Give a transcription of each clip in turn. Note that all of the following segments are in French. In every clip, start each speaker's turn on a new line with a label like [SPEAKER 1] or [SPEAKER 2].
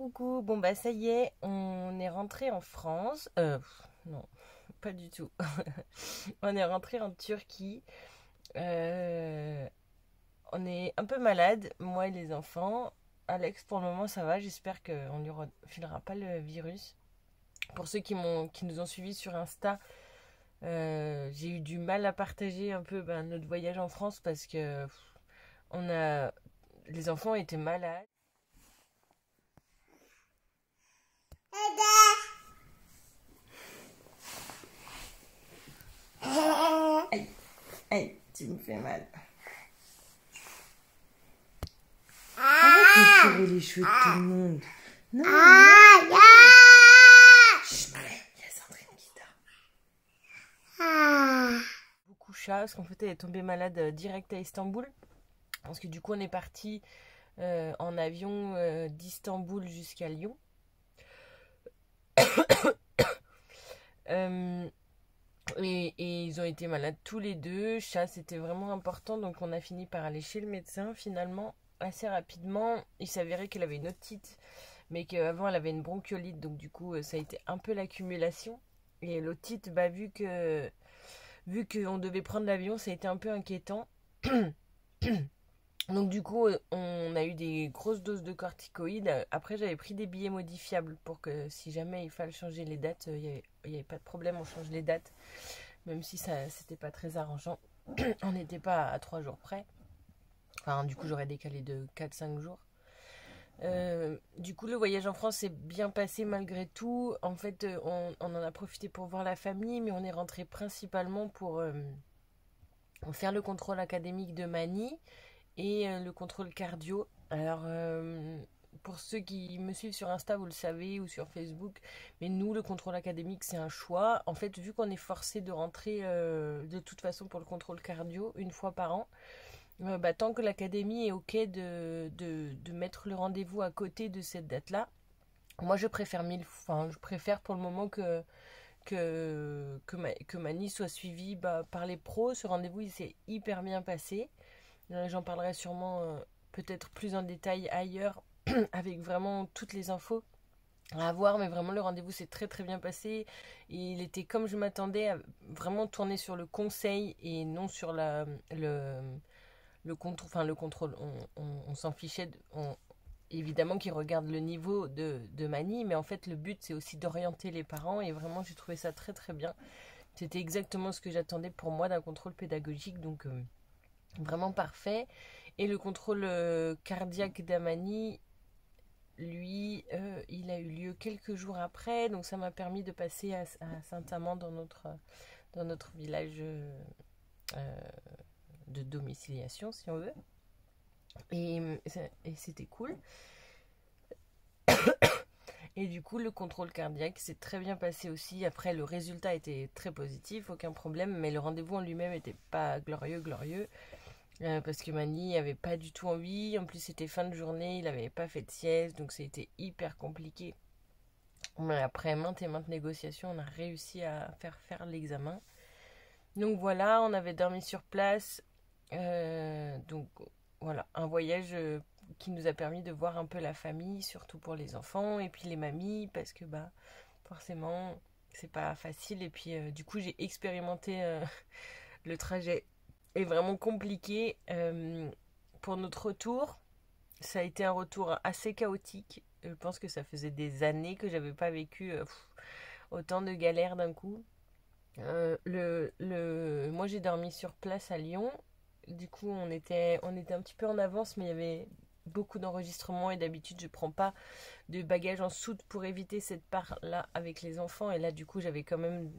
[SPEAKER 1] coucou. Bon bah ça y est, on est rentré en France. Non, pas du tout. On est rentré en Turquie. Euh, on est un peu malade, moi et les enfants. Alex, pour le moment, ça va. J'espère qu'on lui refilera pas le virus. Pour ceux qui nous ont suivis sur Insta, j'ai eu du mal à partager un peu notre voyage en France parce que on a les enfants étaient malades. Aïe, aïe, tu me fais mal. Arrête de tirer les cheveux de tout le monde. Non, non. Chut, il y a Sandrine qui dort. Beaucoup chat, parce qu'en fait elle est tombée malade direct à Istanbul. Parce que du coup on est parti en avion d'Istanbul jusqu'à Lyon. Et ils ont été malades tous les deux. Chat, c'était vraiment important, donc on a fini par aller chez le médecin finalement assez rapidement. Il s'avérait qu'elle avait une otite, mais qu'avant elle avait une bronchiolite, donc du coup ça a été un peu l'accumulation. Et l'otite, vu qu'on devait prendre l'avion, ça a été un peu inquiétant. Donc du coup on a eu des grosses doses de corticoïdes. Après j'avais pris des billets modifiables pour que si jamais il fallait changer les dates, il n'y avait pas de problème, on change les dates. Même si ça c'était pas très arrangeant. On n'était pas à 3 jours près. Enfin du coup j'aurais décalé de 4-5 jours. Du coup le voyage en France s'est bien passé malgré tout. En fait on en a profité pour voir la famille, mais on est rentré principalement pour faire le contrôle académique de Mani et le contrôle cardio. Alors pour ceux qui me suivent sur Insta, vous le savez, ou sur Facebook, mais nous, le contrôle académique, c'est un choix. En fait, vu qu'on est forcé de rentrer de toute façon pour le contrôle cardio une fois par an, tant que l'académie est OK de mettre le rendez-vous à côté de cette date-là, moi je préfère je préfère pour le moment que Mani soit suivie par les pros. Ce rendez-vous, il s'est hyper bien passé. J'en parlerai sûrement peut-être plus en détail ailleurs avec vraiment toutes les infos à avoir, mais vraiment le rendez-vous s'est très très bien passé. Il était comme je m'attendais, à vraiment tourner sur le conseil et non sur le contrôle. Enfin le contrôle, on s'en fichait. Évidemment qu'ils regardent le niveau de Mani, mais en fait le but c'est aussi d'orienter les parents, et vraiment j'ai trouvé ça très très bien. C'était exactement ce que j'attendais pour moi d'un contrôle pédagogique, donc vraiment parfait. Et le contrôle cardiaque d'Amani, lui, il a eu lieu quelques jours après, donc ça m'a permis de passer à Saint-Amand dans notre village de domiciliation, si on veut. Et c'était cool. Et du coup, le contrôle cardiaque s'est très bien passé aussi. Après, le résultat était très positif, aucun problème, mais le rendez-vous en lui-même n'était pas glorieux. Parce que Mani avait pas du tout envie. En plus, c'était fin de journée, il avait pas fait de sieste, donc c'était hyper compliqué. Mais après maintes et maintes négociations, on a réussi à faire l'examen. Donc voilà, on avait dormi sur place. Donc voilà, un voyage qui nous a permis de voir un peu la famille, surtout pour les enfants, et puis les mamies, parce que forcément, c'est pas facile. Et puis du coup, j'ai expérimenté le trajet est vraiment compliqué. Pour notre retour, ça a été un retour assez chaotique. Je pense que ça faisait des années que j'avais pas vécu autant de galères d'un coup. Moi j'ai dormi sur place à Lyon. Du coup on était un petit peu en avance, mais il y avait beaucoup d'enregistrements, et d'habitude je prends pas de bagages en soute pour éviter cette part là avec les enfants. Et là du coup j'avais quand même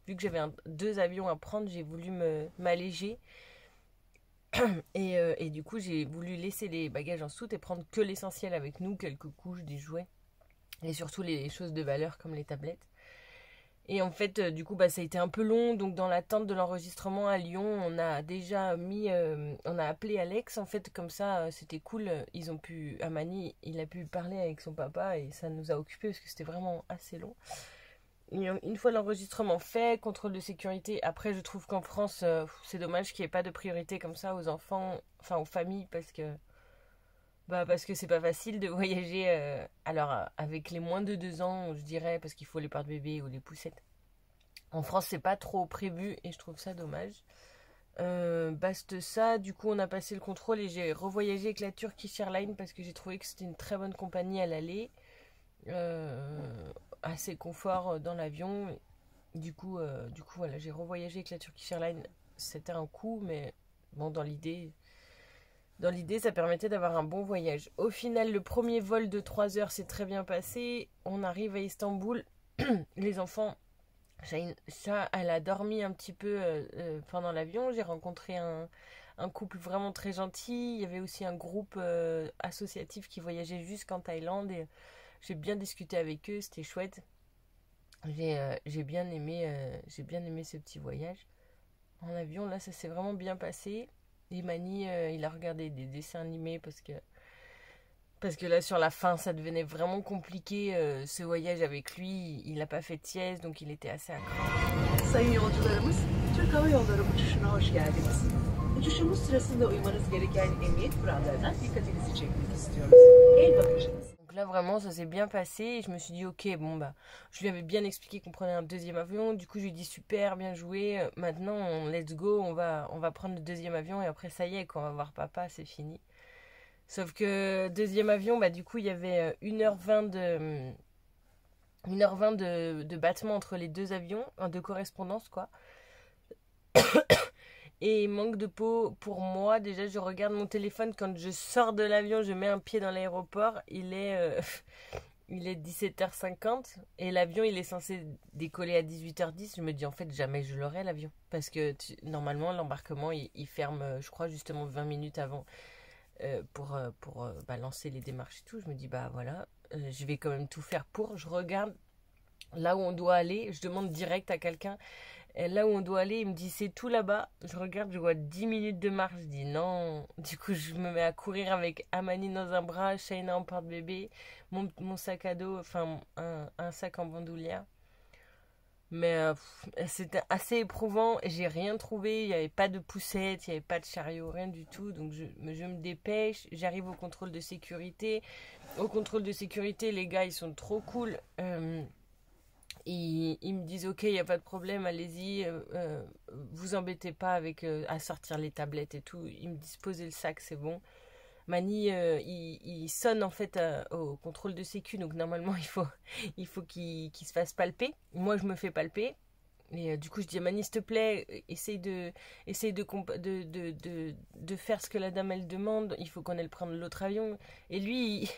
[SPEAKER 1] vu que j'avais 2 avions à prendre, j'ai voulu m'alléger. Et du coup, j'ai voulu laisser les bagages en soute et prendre que l'essentiel avec nous, quelques couches, des jouets, et surtout les choses de valeur comme les tablettes. Et en fait, du coup, ça a été un peu long. Donc, dans l'attente de l'enregistrement à Lyon, on a déjà on a appelé Alex. En fait, comme ça, c'était cool. Amani, il a pu parler avec son papa, et ça nous a occupés parce que c'était vraiment assez long. Une fois l'enregistrement fait, contrôle de sécurité. Après, je trouve qu'en France, c'est dommage qu'il n'y ait pas de priorité comme ça aux enfants, enfin aux familles, parce que Bah parce que c'est pas facile de voyager alors avec les moins de 2 ans, je dirais, parce qu'il faut les porte-bébés ou les poussettes. En France, c'est pas trop prévu et je trouve ça dommage. Baste ça, du coup on a passé le contrôle et j'ai revoyagé avec la Turkish Airlines parce que j'ai trouvé que c'était une très bonne compagnie à l'aller. Assez confort dans l'avion. Du coup voilà, j'ai revoyagé avec la Turkish Airlines. C'était un coup, mais bon, dans l'idée, ça permettait d'avoir un bon voyage. Au final, le premier vol de 3 heures s'est très bien passé. On arrive à Istanbul. Les enfants, ça, elle a dormi un petit peu pendant l'avion. J'ai rencontré un couple vraiment très gentil. Il y avait aussi un groupe associatif qui voyageait jusqu'en Thaïlande. Et j'ai bien discuté avec eux, c'était chouette. J'ai bien aimé ce petit voyage. En avion, là, ça s'est vraiment bien passé. Et Mani, il a regardé des dessins animés parce que là, sur la fin, ça devenait vraiment compliqué. Ce voyage avec lui, il n'a pas fait de sieste, donc il était assez à cran.
[SPEAKER 2] Sayın yolcularımız, Türk Hava Yolları uçuşuna hoş geldiniz. Uçuşumuz sırasında uymanız gereken emniyet kurallarına dikkatinizi çekmek istiyoruz. El bakışınız.
[SPEAKER 1] Donc là, vraiment, ça s'est bien passé. Et je me suis dit, ok, bon, bah, je lui avais bien expliqué qu'on prenait un deuxième avion. Du coup, je lui ai dit, super, bien joué. Maintenant, let's go, on va prendre le deuxième avion. Et après, ça y est, quand on va voir papa, c'est fini. Sauf que deuxième avion, bah, du coup, il y avait 1h20 de battement entre les deux avions, de correspondance, quoi. Et manque de peau pour moi, déjà je regarde mon téléphone quand je sors de l'avion, je mets un pied dans l'aéroport, il est 17h50 et l'avion il est censé décoller à 18h10. Je me dis en fait jamais je l'aurai l'avion parce que normalement l'embarquement il ferme je crois justement 20 minutes avant pour lancer les démarches et tout. Je me dis bah voilà, je vais quand même tout faire pour. Je regarde là où on doit aller, je demande direct à quelqu'un. Et là où on doit aller, il me dit c'est tout là-bas. Je regarde, je vois 10 minutes de marche. Je dis non. Du coup, je me mets à courir avec Amani dans un bras, Shaina en porte-bébé, mon sac à dos, enfin un sac en bandoulière. Mais c'était assez éprouvant. J'ai rien trouvé. Il n'y avait pas de poussette, il n'y avait pas de chariot, rien du tout. Donc je me dépêche. J'arrive au contrôle de sécurité. Au contrôle de sécurité, les gars, ils sont trop cool. Ils me disent ok, il n'y a pas de problème, allez-y, vous embêtez pas avec à sortir les tablettes et tout. Ils me disent posez le sac, c'est bon. Mani, il sonne en fait au contrôle de sécu, donc normalement il faut qu'il se fasse palper. Moi je me fais palper. Et du coup je dis à Mani s'il te plaît, essaye de faire ce que la dame elle demande, il faut qu'on aille prendre l'autre avion. Et lui,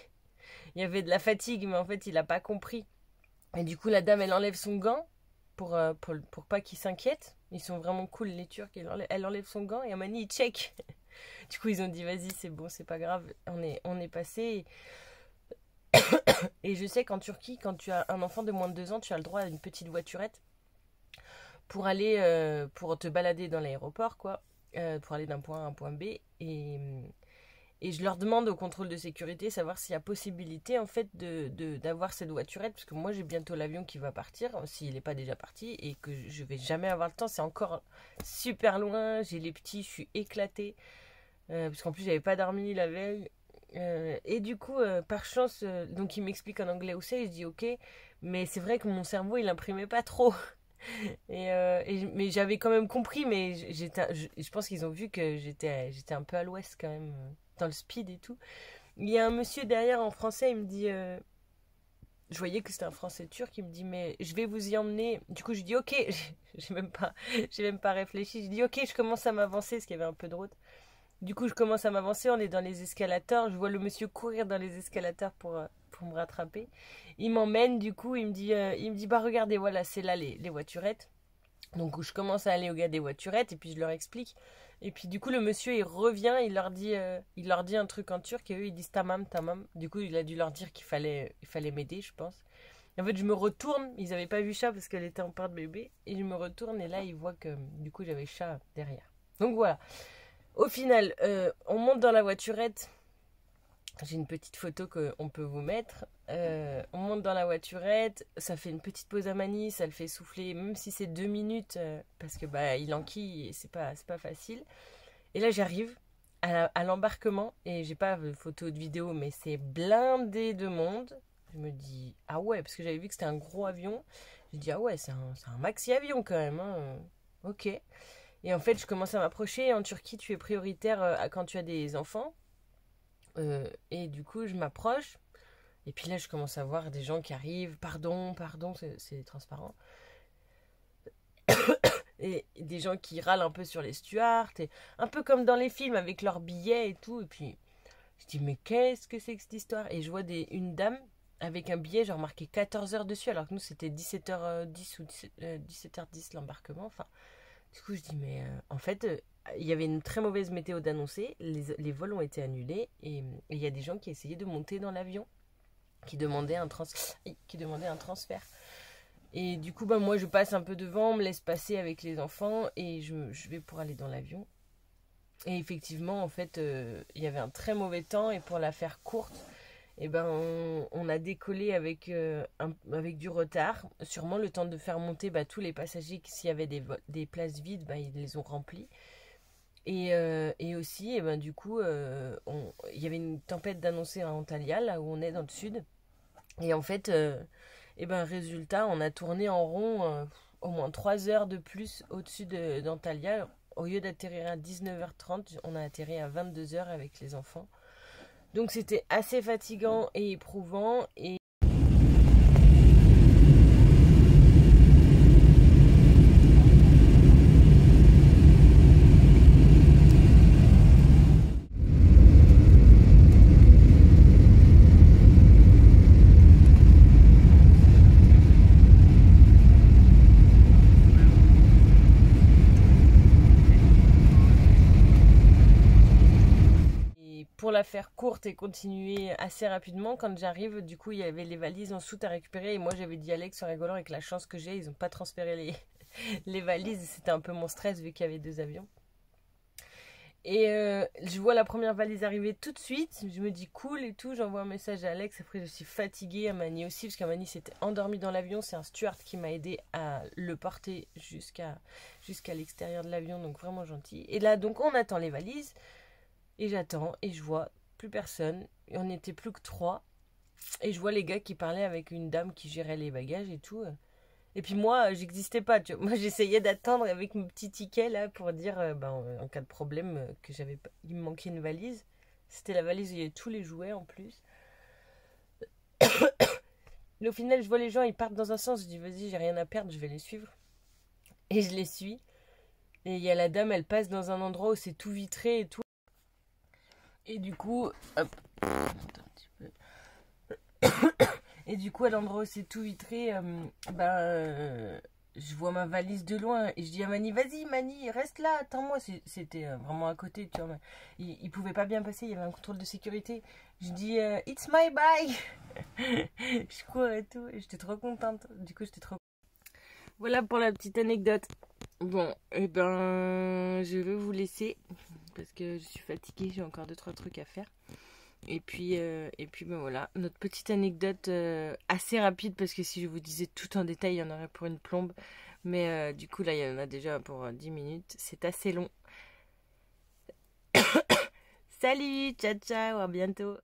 [SPEAKER 1] il y avait de la fatigue, mais en fait il n'a pas compris. Et du coup, la dame, elle enlève son gant pour pas qu'il s'inquiète. Ils sont vraiment cool, les Turcs. Elle enlève son gant et Amani, il check. Du coup, ils ont dit, vas-y, c'est bon, c'est pas grave. On est passé. Et je sais qu'en Turquie, quand tu as un enfant de moins de 2 ans, tu as le droit à une petite voiturette pour aller, pour te balader dans l'aéroport, quoi. Pour aller d'un point A à un point B. Et je leur demande au contrôle de sécurité savoir s'il y a possibilité en fait d'avoir cette voiturette parce que moi j'ai bientôt l'avion qui va partir s'il n'est pas déjà parti et que je vais jamais avoir le temps, c'est encore super loin, j'ai les petits, je suis éclatée parce qu'en plus j'avais pas dormi la veille et du coup par chance donc il m'explique en anglais où c'est et je dis ok mais c'est vrai que mon cerveau il imprimait pas trop. Mais j'avais quand même compris, mais je pense qu'ils ont vu que j'étais un peu à l'ouest quand même, dans le speed et tout. Il y a un monsieur derrière en français, il me dit, je voyais que c'était un français turc, il me dit, mais je vais vous y emmener. Du coup, je dis, ok, j'ai même pas réfléchi. Je dis, ok, je commence à m'avancer, parce qu'il y avait un peu de route. Du coup, je commence à m'avancer, on est dans les escalators, je vois le monsieur courir dans les escalators pour me rattraper. Il m'emmène, du coup, il me dit, bah regardez, voilà, c'est là les voiturettes. Donc je commence à aller au gars des voiturettes et puis je leur explique. Et puis du coup le monsieur il revient, il leur dit un truc en turc et eux ils disent tamam tamam. Du coup il a dû leur dire il fallait m'aider je pense. Et en fait je me retourne, ils avaient pas vu chat parce qu'elle était en porte-bébé et je me retourne et là ils voient que du coup j'avais chat derrière. Donc voilà. Au final on monte dans la voiturette. J'ai une petite photo qu'on peut vous mettre. On monte dans la voiturette, ça fait une petite pause à Mani, ça le fait souffler, même si c'est 2 minutes, parce que bah il enquille et c'est pas facile. Et là j'arrive, à l'embarquement, et j'ai pas de photo de vidéo, mais c'est blindé de monde. Je me dis, ah ouais, parce que j'avais vu que c'était un gros avion. J'ai dit, ah ouais, c'est un maxi avion quand même, hein. Ok. Et en fait, je commence à m'approcher. En Turquie, tu es prioritaire quand tu as des enfants. Et du coup, je m'approche. Et puis là, je commence à voir des gens qui arrivent. Pardon, pardon, c'est transparent. Et des gens qui râlent un peu sur les stewards. Et un peu comme dans les films avec leurs billets et tout. Et puis, je dis, mais qu'est-ce que c'est que cette histoire? Et je vois une dame avec un billet, genre marqué 14 heures dessus. Alors que nous, c'était 17h10 ou 17h10 l'embarquement. Enfin, du coup, je dis, mais en fait, il y avait une très mauvaise météo d'annoncer. Les vols ont été annulés. Et il y a des gens qui essayaient de monter dans l'avion. Qui demandaient un transfert. Et du coup, moi, je passe un peu devant, on me laisse passer avec les enfants et je vais pour aller dans l'avion. Et effectivement, en fait, il y avait un très mauvais temps et pour la faire courte, on a décollé avec du retard. Sûrement le temps de faire monter tous les passagers, s'il y avait des places vides, ils les ont remplies. Et aussi, du coup, il y avait une tempête d'annoncer à Antalya, là où on est dans le sud. Et en fait, résultat, on a tourné en rond au moins 3 heures de plus au-dessus d'Antalya. Au lieu d'atterrir à 19h30, on a atterri à 22h avec les enfants. Donc c'était assez fatigant et éprouvant. Pour la faire courte et continuer assez rapidement, quand j'arrive, du coup, il y avait les valises en soute à récupérer. Et moi, j'avais dit à Alex en rigolant, avec la chance que j'ai, ils n'ont pas transféré les valises. C'était un peu mon stress vu qu'il y avait 2 avions. Et je vois la première valise arriver tout de suite. Je me dis cool et tout. J'envoie un message à Alex. Après, je suis fatiguée. À Mani aussi, parce qu'Amani s'était endormi dans l'avion. C'est un steward qui m'a aidé à le porter jusqu'à l'extérieur de l'avion. Donc, vraiment gentil. Et là, donc, on attend les valises. Et j'attends et je vois plus personne. Et on n'était plus que 3. Et je vois les gars qui parlaient avec une dame qui gérait les bagages et tout. Et puis moi, j'existais pas. Tu vois. Moi, j'essayais d'attendre avec mon petit ticket là pour dire, en cas de problème, que il me manquait une valise. C'était la valise où il y avait tous les jouets en plus. Mais au final, je vois les gens, ils partent dans un sens. Je dis, vas-y, j'ai rien à perdre, je vais les suivre. Et je les suis. Et il y a la dame, elle passe dans un endroit où c'est tout vitré et tout. Et du coup, hop, attends un petit peu. Et du coup, à l'endroit où c'est tout vitré, je vois ma valise de loin et je dis à Mani, vas-y Mani, reste là, attends-moi. C'était vraiment à côté, tu vois. Il pouvait pas bien passer, il y avait un contrôle de sécurité. Je dis, it's my bye. Je cours et tout, et j'étais trop contente. Du coup, j'étais trop. Voilà pour la petite anecdote. Bon, je vais vous laisser parce que je suis fatiguée, j'ai encore 2-3 trucs à faire. Et puis voilà, notre petite anecdote assez rapide parce que si je vous disais tout en détail, il y en aurait pour une plombe. Mais du coup, là, il y en a déjà pour 10 minutes. C'est assez long. Salut, ciao, ciao, à bientôt.